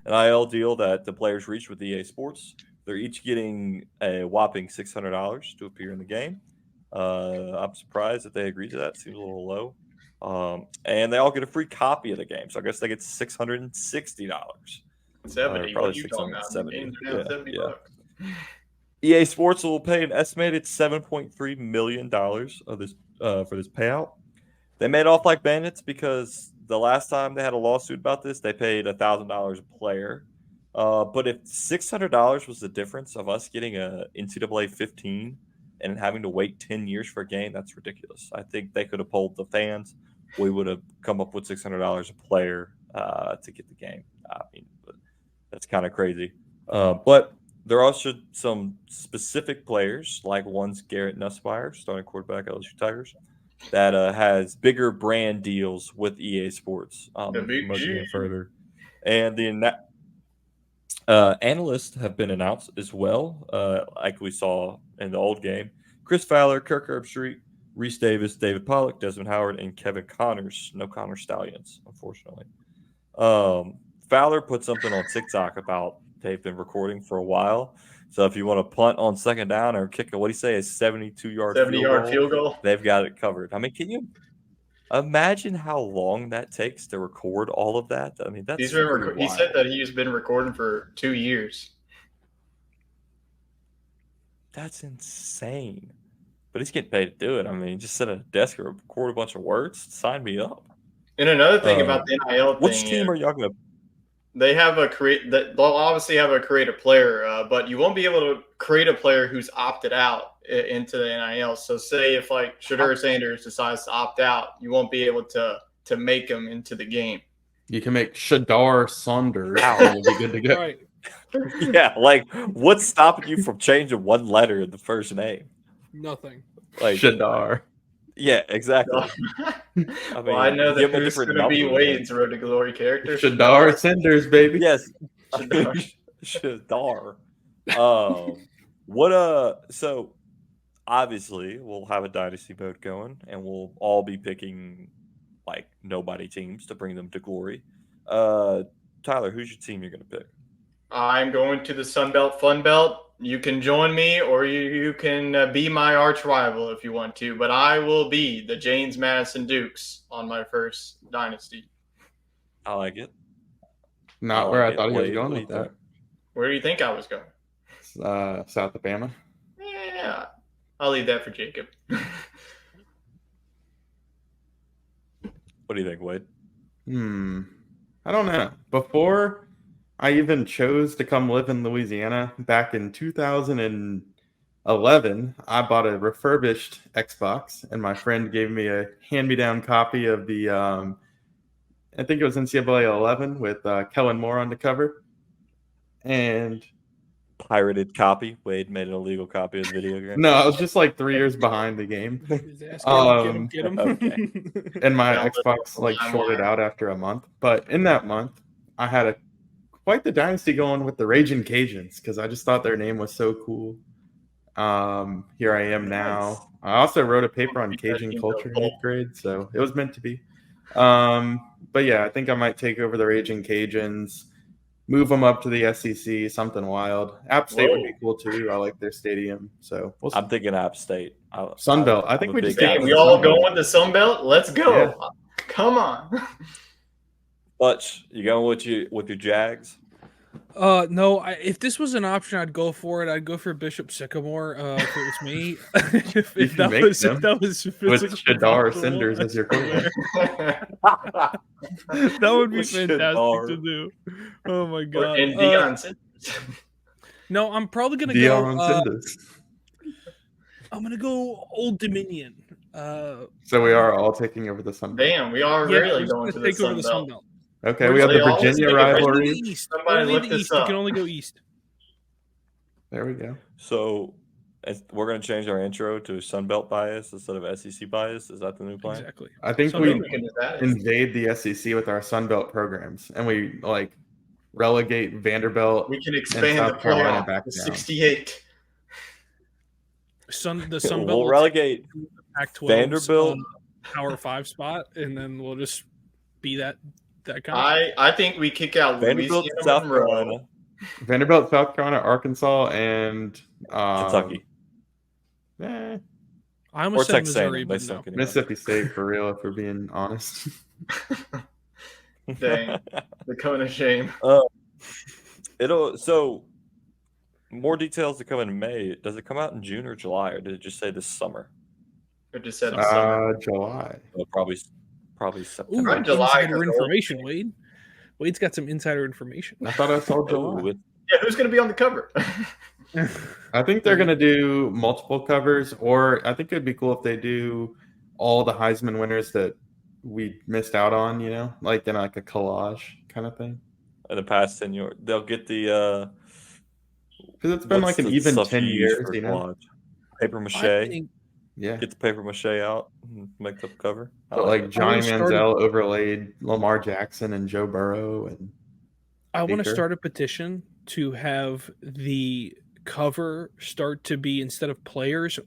NIL deal that the players reached with EA Sports. They're each getting a whopping $600 to appear in the game. I'm surprised that they agreed to that. Seems a little low. And they all get a free copy of the game. So I guess they get $660. 70. What Probably are you talking about? The 670. games are now $70. EA Sports will pay an estimated $7.3 million of this for this payout. They made off like bandits because the last time they had a lawsuit about this, they paid $1,000 a player. But if $600 was the difference of us getting a NCAA 15 and having to wait 10 years for a game, that's ridiculous. I think they could have polled the fans. We would have come up with $600 a player to get the game. I mean, that's kind of crazy. But there are also some specific players, like one's Garrett Nussmeier, starting quarterback at LSU Tigers, that has bigger brand deals with EA Sports, promoting it further. And the analysts have been announced as well, like we saw in the old game. Chris Fowler, Kirk Herbstreit, Reese Davis, David Pollock, Desmond Howard, and Kevin Connors. No Connor Stallions, unfortunately. Fowler put something on TikTok about they've been recording for a while. So if you want to punt on second down or kick a, what do you say, a 72-yard field goal, they've got it covered. I mean, can you imagine how long that takes to record all of that? I mean, that's he said that he's been recording for 2 years. That's insane. But he's getting paid to do it. I mean, just sit at a desk and record a bunch of words. Sign me up. And another thing about the NIL thing, which team are y'all going to? They have they'll obviously have a create a player, but you won't be able to create a player who's opted out into the NIL. So say if like Shedeur Sanders decides to opt out, you won't be able to make him into the game. You can make Shedeur Saunders and you'll be good to go. Right. Yeah, like what's stopping you from changing one letter in the first name? Nothing. Like Shedeur. Yeah, exactly. I mean, well, I know that who's going to be Wade's Road to Glory character. Shedeur Sanders, baby. Yes. Shedeur. So obviously we'll have a dynasty mode going and we'll all be picking like nobody teams to bring them to glory. Tyler, who's your team you're going to pick? I'm going to the Sunbelt Fun Belt. You can join me or you can be my arch rival if you want to, but I will be the James Madison Dukes on my first dynasty. I like it. Not where I thought he was going with that. Where do you think I was going? South Alabama. Yeah. I'll leave that for Jacob. What do you think, Wade? I don't know. Before I even chose to come live in Louisiana back in 2011, I bought a refurbished Xbox, and my friend gave me a hand-me-down copy of the, I think it was NCAA 11 with Kellen Moore on the cover. And pirated copy. Wade made an illegal copy of the video game. No, I was just like 3 years behind the game. Get him. Okay. And my Xbox like shorted out after a month. But in that month, I had quite the dynasty going with the Raging Cajuns because I just thought their name was so cool. Here I am now. I also wrote a paper on Cajun culture in 8th grade, so it was meant to be. But yeah, I think I might take over the Raging Cajuns, move them up to the SEC, something wild. App State would be cool too. I like their stadium, so we'll see. I'm thinking App State. Sunbelt. I think we just we all going with the Sunbelt. Let's go. Yeah. Come on. Butch, you going with your Jags? No. If this was an option, I'd go for it. I'd go for Bishop Sycamore. If it was me, if that was with Shedeur Sanders as your coach. That would be fantastic to do. Oh my god! And Deion Sanders. No, I'm probably gonna Deion Sanders. I'm gonna go Old Dominion. So we are all taking over the Sunbelt. Damn, we are really going to the Sunbelt. Okay, we have the Virginia rivalry. Somebody look this up. You can only go east. There we go. So we're going to change our intro to Sunbelt bias instead of SEC bias. Is that the new plan? Exactly. I think we invade the SEC with our Sunbelt programs, and we like relegate Vanderbilt. We can expand the playoff back to 68. The Sunbelt. We'll relegate Pac-12 Vanderbilt Power 5 spot, and then we'll just be that that kind. I think we kick out Vanderbilt, Louisiana South Monroe. Carolina, Vanderbilt, South Carolina, Arkansas, and Kentucky, eh, I almost or said Texas Missouri, A&M. They but no. suck anyway. Mississippi State for real, if we're being honest. Dang, the cone of shame. So more details to come in May. Does it come out in June or July, or did it just say this summer? It just said summer. July. Oh, probably Ooh, September. Right, July, insider 'cause information, Wade. Wade's got some insider information. I thought I saw July. Ooh, Yeah, who's going to be on the cover? I think they're going to do multiple covers, or I think it'd be cool if they do all the Heisman winners that we missed out on, you know, like in like a collage kind of thing. in the past 10 years, they'll get the Because it's been what's like an the even stuff 10 you use years, for you know. collage? Paper mache. I think Yeah. Get the paper mache out and make the cover. I But like it. Johnny start Manziel overlaid Lamar Jackson and Joe Burrow, and I want to Baker. start a petition to have the cover start to be, instead of players,